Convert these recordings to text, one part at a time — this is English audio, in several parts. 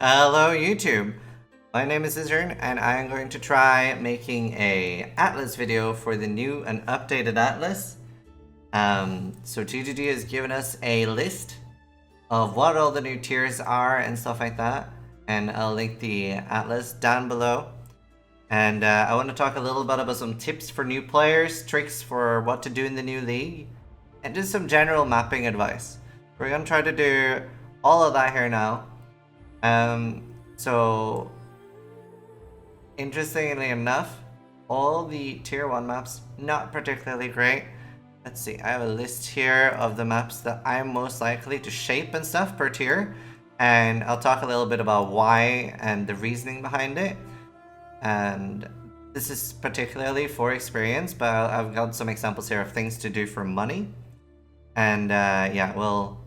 Hello YouTube, my name is Zizaran and I am going to try making a Atlas video for the new and updated Atlas. So GGG has given us a list of what all the new tiers are and stuff like that, and I'll link the Atlas down below. And I want to talk a little bit about some tips for new players, tricks for what to do in the new league, and just some general mapping advice. We're going to try to do all of that here now. So interestingly enough, all the tier 1 maps, not particularly great. Let's see, I have a list here of the maps that I'm most likely to shape and stuff per tier, and I'll talk a little bit about why and the reasoning behind it. And this is particularly for experience, but I've got some examples here of things to do for money. And yeah, we'll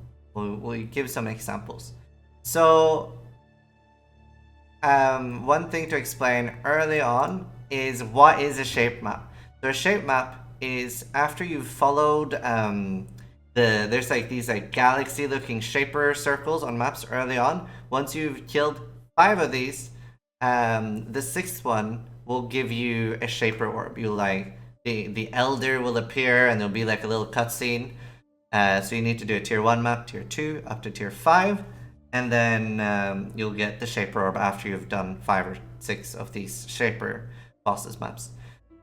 give some examples. So one thing to explain early on is what is a shape map. So a shape map is after you've followed there's like these like galaxy looking shaper circles on maps early on. Once you've killed 5 of these, the 6th one will give you a shaper orb. You like the elder will appear and there'll be like a little cutscene. So you need to do a tier 1 map, tier 2 up to tier 5. And then you'll get the Shaper Orb after you've done 5 or 6 of these Shaper bosses maps.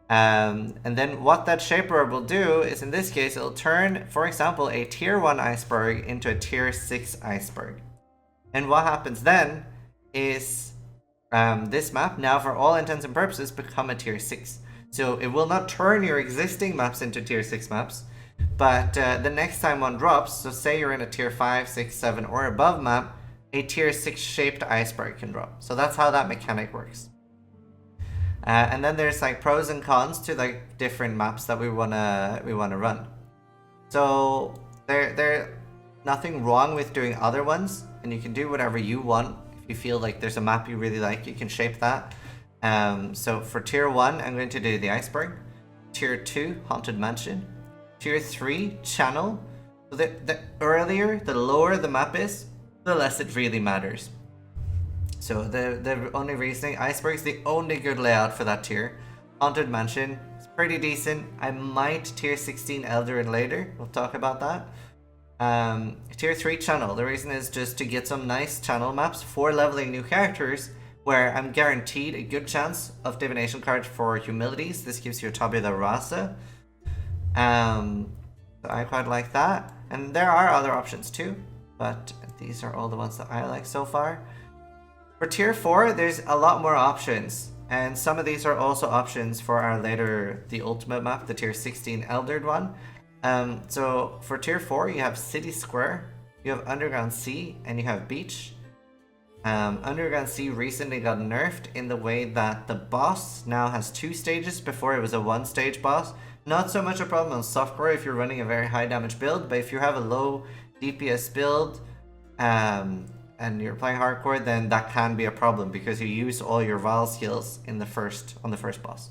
And then what that Shaper Orb will do is, in this case, it'll turn, for example, a tier 1 Iceberg into a tier 6 Iceberg. And what happens then is this map, now for all intents and purposes, become a tier 6. So it will not turn your existing maps into tier 6 maps, but the next time one drops, so say you're in a tier 5, 6, 7 or above map, a tier 6 shaped Iceberg can drop. So that's how that mechanic works. And then there's like pros and cons to like different maps that we wanna run. So there nothing wrong with doing other ones, and you can do whatever you want. If you feel like there's a map you really like, you can shape that. So for tier 1, I'm going to do the Iceberg. Tier 2, Haunted Mansion. Tier 3, Channel. So the earlier, the lower the map is, the less it really matters. So the only reasoning, Iceberg's the only good layout for that tier. Haunted Mansion, it's pretty decent. I might tier 16 Elder in later, we'll talk about that. Tier 3 Channel, the reason is just to get some nice channel maps for leveling new characters, where I'm guaranteed a good chance of divination cards for humilities. This gives you a Tabula Rasa. So I quite like that. And there are other options too, but these are all the ones that I like so far. For tier 4, there's a lot more options, and some of these are also options for our later, the ultimate map, the tier 16 Eldered one. So for tier 4, you have City Square, you have Underground Sea, and you have Beach. Underground Sea recently got nerfed in the way that the boss now has 2 stages. Before it was a 1-stage boss. Not so much a problem on softcore if you're running a very high damage build, but if you have a low DPS build and you're playing hardcore, then that can be a problem because you use all your Val skills on the first boss.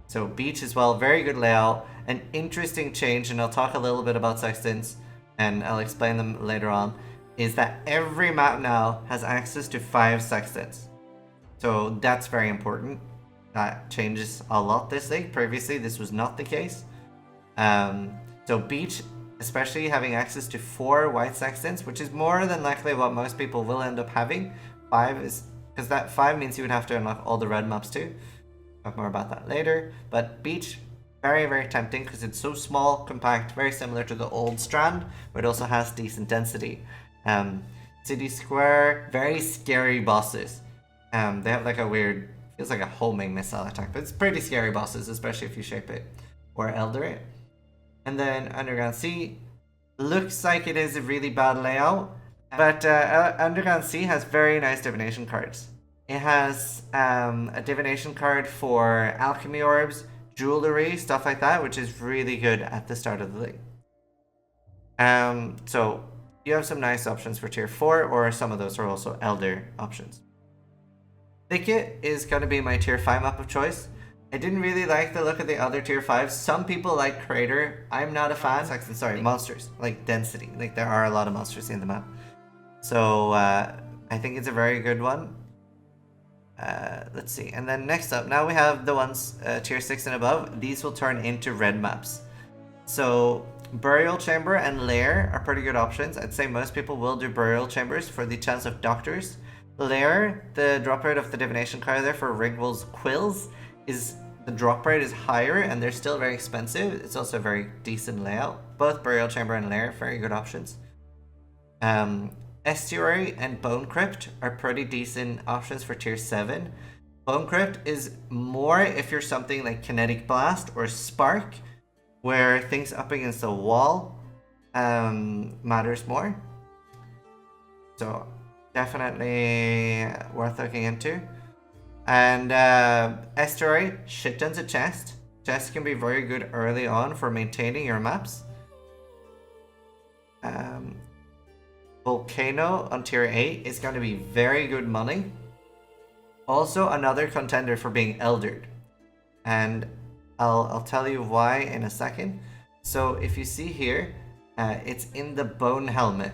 So Beach as well, very good layout. An interesting change, and I'll talk a little bit about sextants and I'll explain them later on, is that every map now has access to 5 sextants. So that's very important. That changes a lot this league. Previously, this was not the case. So Beach, especially having access to 4 white sextants, which is more than likely what most people will end up having. 5 is, because that 5 means you would have to unlock all the red maps too. Talk more about that later. But Beach, very, very tempting because it's so small, compact, very similar to the old Strand, but it also has decent density. City Square, very scary bosses. They have like a weird, feels like a homing missile attack, but it's pretty scary bosses, especially if you shape it or elder it. And then Underground Sea looks like it is a really bad layout, but Underground Sea has very nice divination cards. It has a divination card for alchemy orbs, jewelry, stuff like that, which is really good at the start of the league. So you have some nice options for tier 4, or some of those are also elder options. Thicket is going to be my tier 5 map of choice. I didn't really like the look of the other tier 5s. Some people like Crater. I'm not a fan. Sorry, monsters. Like density. Like there are a lot of monsters in the map. So I think it's a very good one. Let's see. And then next up, now we have the ones tier 6 and above. These will turn into red maps. So Burial Chamber and Lair are pretty good options. I'd say most people will do Burial Chambers for the chance of Doctors. Lair, the drop rate of the divination card there for Rigwell's Quills is the drop rate is higher and they're still very expensive. It's also a very decent layout. Both Burial Chamber and Lair, very good options. Estuary and Bone Crypt are pretty decent options for tier 7. Bone Crypt is more if you're something like Kinetic Blast or Spark, where things up against the wall matters more. So definitely worth looking into. And Estuary, shit tons of chest. Chest can be very good early on for maintaining your maps. Volcano on tier 8 is going to be very good money. Also another contender for being eldered. And I'll tell you why in a second. So if you see here, it's in the Bone Helmet.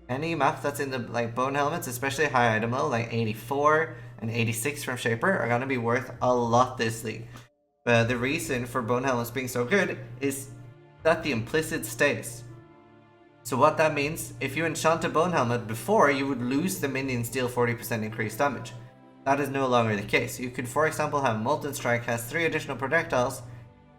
Any map that's in the Bone Helmets, especially high item level, like 84 and 86 from Shaper, are going to be worth a lot this league. But the reason for Bone Helmets being so good is that the implicit stays. So what that means, if you enchant a Bone Helmet before, you would lose the minions deal 40% increased damage. That is no longer the case. You could, for example, have Molten Strike has 3 additional projectiles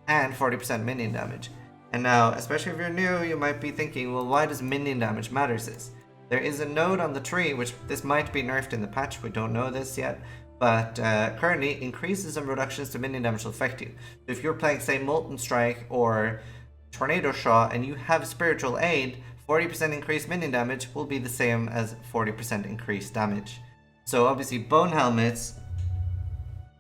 and 40% minion damage. And now, especially if you're new, you might be thinking, well, why does minion damage matter this? There is a node on the tree, which this might be nerfed in the patch, we don't know this yet, but currently increases and reductions to minion damage will affect you. So if you're playing, say, Molten Strike or Tornado Shot and you have Spiritual Aid, 40% increased minion damage will be the same as 40% increased damage. So obviously Bone Helmets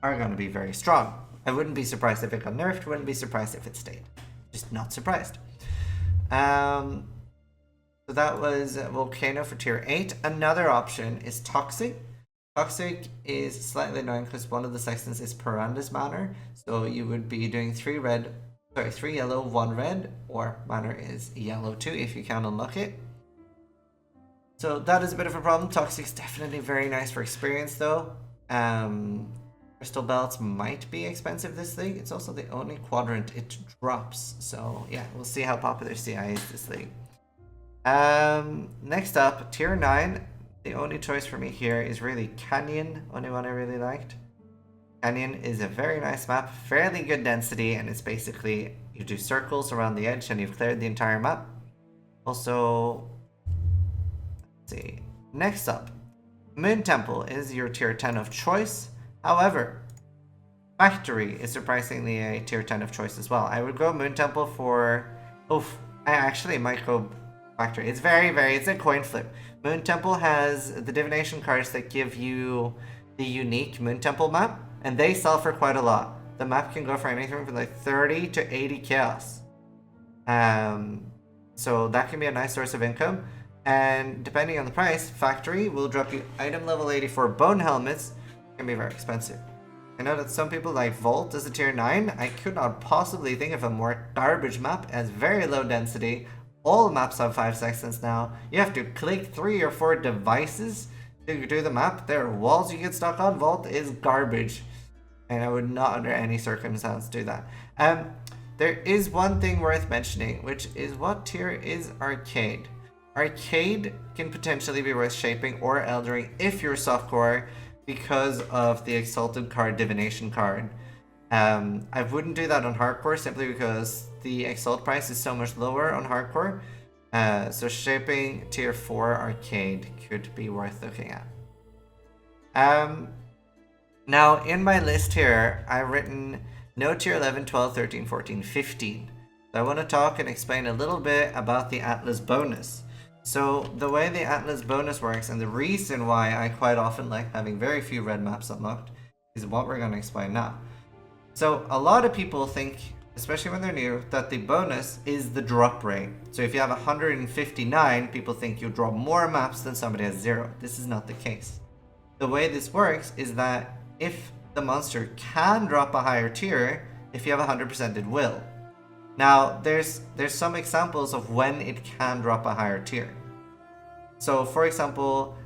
are going to be very strong. I wouldn't be surprised if it got nerfed, wouldn't be surprised if it stayed. Just not surprised. So that was Volcano for tier 8. Another option is Toxic. Toxic is slightly annoying because one of the sections is Piranda's Manor. So you would be doing 3 yellow, 1 red, or Manor is yellow too if you can unlock it. So that is a bit of a problem. Toxic's definitely very nice for experience though. Crystal Belts might be expensive this league. It's also the only quadrant it drops. So yeah, we'll see how popular CI is this league. Next up, tier 9. The only choice for me here is really Canyon, only one I really liked. Canyon is a very nice map, fairly good density, and it's basically you do circles around the edge and you've cleared the entire map. Also, let's see. Next up, Moon Temple is your tier 10 of choice. However, Factory is surprisingly a tier 10 of choice as well. I would go Moon Temple for... I actually might go Factory. It's it's a coin flip. Moon Temple has the divination cards that give you the unique Moon Temple map, and they sell for quite a lot. The map can go for anything from like 30 to 80 chaos. So that can be a nice source of income. And depending on the price, Factory will drop you item level 84 Bone Helmets. It can be very expensive. I know that some people like Vault as a tier 9. I could not possibly think of a more garbage map as very low density. All maps have 5 sections now. You have to click 3 or 4 devices to do the map. There are walls you get stuck on. Vault is garbage. And I would not under any circumstance do that. There is one thing worth mentioning, which is what tier is Arcade. Arcade can potentially be worth shaping or eldering if you're softcore because of the Exalted card, Divination card. I wouldn't do that on Hardcore simply because the Exalt price is so much lower on Hardcore. So shaping tier 4 Arcade could be worth looking at. Now in my list here, I've written no tier 11, 12, 13, 14, 15. So I want to talk and explain a little bit about the Atlas bonus. So the way the Atlas bonus works and the reason why I quite often like having very few red maps unlocked is what we're going to explain now. So a lot of people think, especially when they're new, that the bonus is the drop rate. So if you have 159, people think you'll drop more maps than somebody has 0. This is not the case. The way this works is that if the monster can drop a higher tier, if you have 100% it will. Now there's some examples of when it can drop a higher tier. So for example,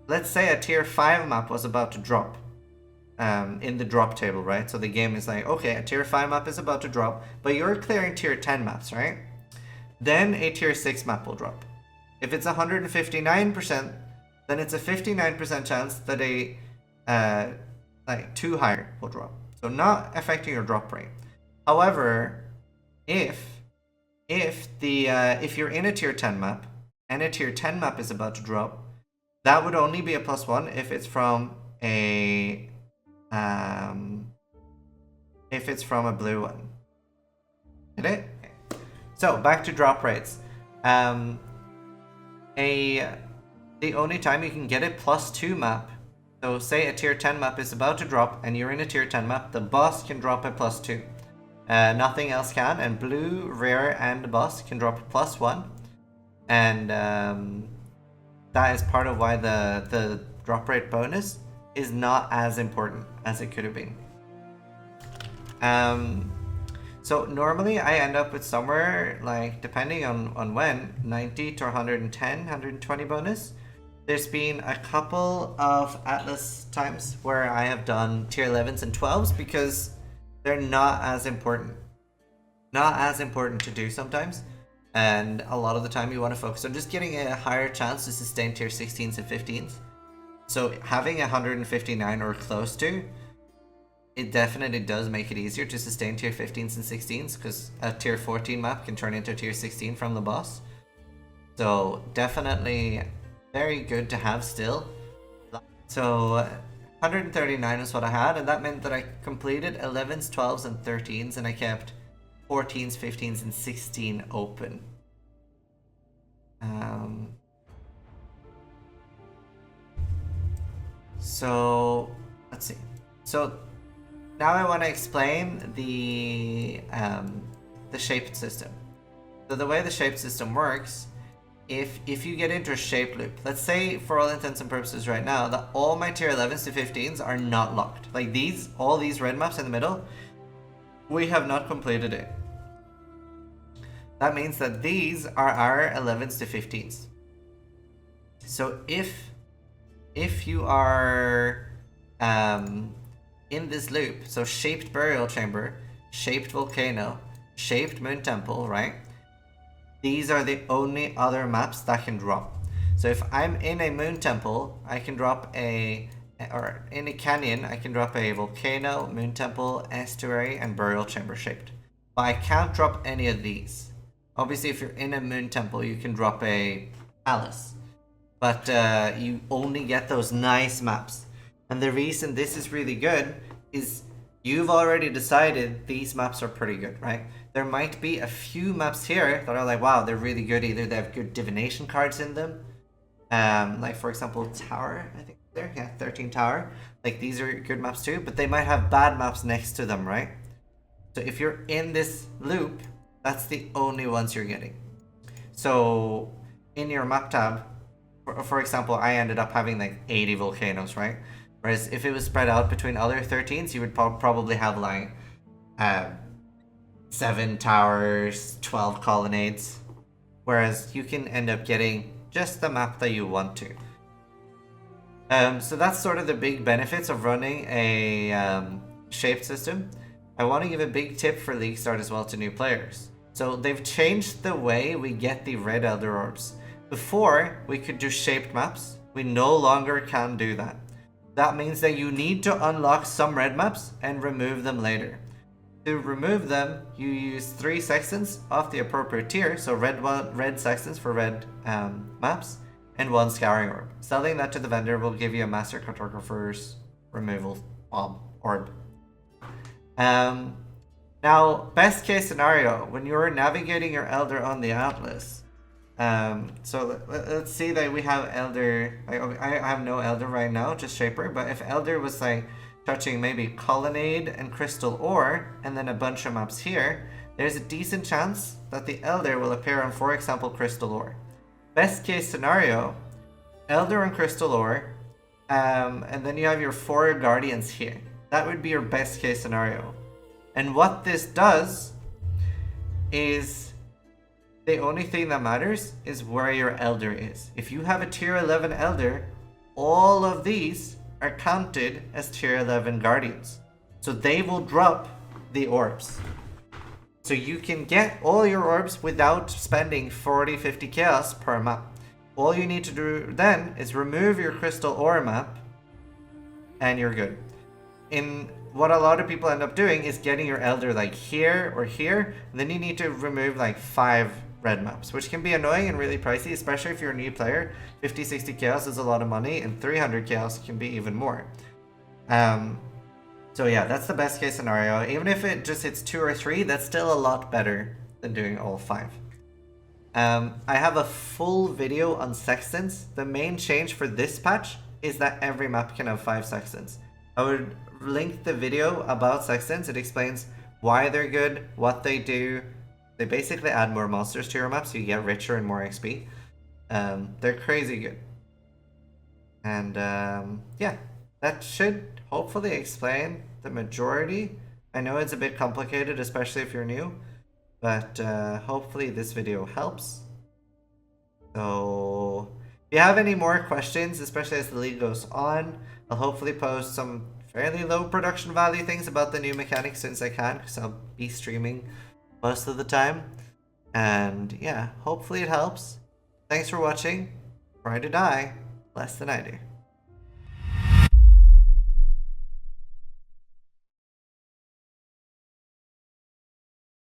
let's say a tier 5 map was about to drop in the drop table, right? So the game is like, okay, a tier 5 map is about to drop, but you're clearing tier 10 maps, right? Then a tier 6 map will drop. If it's 159%, then it's a 59% chance that a like 2 higher will drop. So not affecting your drop rate. However, if you're in a tier 10 map and a tier 10 map is about to drop, that would only be a +1 if it's from a blue one. Get it? So back to drop rates. The only time you can get a +2 map, so say a tier 10 map is about to drop and you're in a tier 10 map, the boss can drop a +2. Nothing else can, and blue, rare, and the boss can drop a +1. And that is part of why the drop rate bonus is not as important as it could have been. So normally I end up with somewhere, like, depending on when, 90 to 110, 120 bonus. There's been a couple of Atlas times where I have done tier 11s and 12s because they're not as important. Not as important to do sometimes. And a lot of the time you want to focus on just getting a higher chance to sustain tier 16s and 15s. So having 159 or close to, it definitely does make it easier to sustain tier 15s and 16s, because a tier 14 map can turn into a tier 16 from the boss. So definitely very good to have still. So 139 is what I had, and that meant that I completed 11s, 12s, and 13s, and I kept 14s, 15s, and 16 open. So let's see. So now I want to explain the shaped system. So the way the shaped system works, if you get into a shaped loop, let's say for all intents and purposes right now that all my tier 11s to 15s are not locked. Like all these red maps in the middle, we have not completed it. That means that these are our 11s to 15s. So if you are in this loop, so shaped burial chamber, shaped volcano, shaped moon temple, right? These are the only other maps that can drop. So if I'm in a moon temple, I can drop or in a canyon, I can drop a volcano, moon temple, estuary, and burial chamber shaped. But I can't drop any of these. Obviously, if you're in a moon temple, you can drop a palace. But you only get those nice maps. And the reason this is really good is you've already decided these maps are pretty good, right? There might be a few maps here that are like, wow, they're really good. Either they have good divination cards in them. Like, for example, Tower, I think there. Yeah, 13 Tower. Like, these are good maps too, but they might have bad maps next to them, right? So if you're in this loop, that's the only ones you're getting. So in your map tab, for example, I ended up having like 80 volcanoes, right? Whereas if it was spread out between other 13s, you would probably have like 7 towers, 12 colonnades. Whereas you can end up getting just the map that you want to. So that's sort of the big benefits of running a shaped system. I want to give a big tip for League Start as well to new players. So they've changed the way we get the red Elder Orbs. Before, we could do shaped maps. We no longer can do that. That means that you need to unlock some red maps and remove them later. To remove them, you use 3 sextants off the appropriate tier, so red sextants for red maps, and 1 scouring orb. Selling that to the vendor will give you a master cartographer's removal orb. Now, best case scenario, when you're navigating your Elder on the Atlas, so let's see that we have Elder, I have no Elder right now, just Shaper, but if Elder was like touching maybe Colonnade and Crystal Ore, and then a bunch of maps here, there's a decent chance that the Elder will appear on, for example, Crystal Ore. Best case scenario, Elder and Crystal Ore, and then you have your 4 Guardians here. That would be your best case scenario. And what this does is the only thing that matters is where your elder is. If you have a tier 11 elder, all of these are counted as tier 11 guardians. So they will drop the orbs. So you can get all your orbs without spending 40-50 chaos per map. All you need to do then is remove your crystal ore map and you're good. In what a lot of people end up doing is getting your elder like here or here, and then you need to remove like 5 red maps, which can be annoying and really pricey, especially if you're a new player. 50-60 chaos is a lot of money, and 300 chaos can be even more. So yeah, that's the best case scenario. Even if it just hits 2 or 3, that's still a lot better than doing all 5. I have a full video on sextants. The main change for this patch is that every map can have 5 sextants. I would link the video about sextants. It explains why they're good, what they do. They basically add more monsters to your map so you get richer and more XP. They're crazy good. And yeah, that should hopefully explain the majority. I know it's a bit complicated, especially if you're new, but hopefully this video helps. So if you have any more questions, especially as the league goes on, I'll hopefully post some fairly low production value things about the new mechanics since I can, because I'll be streaming most of the time. And yeah, hopefully it helps. Thanks for watching. Try to die less than I do.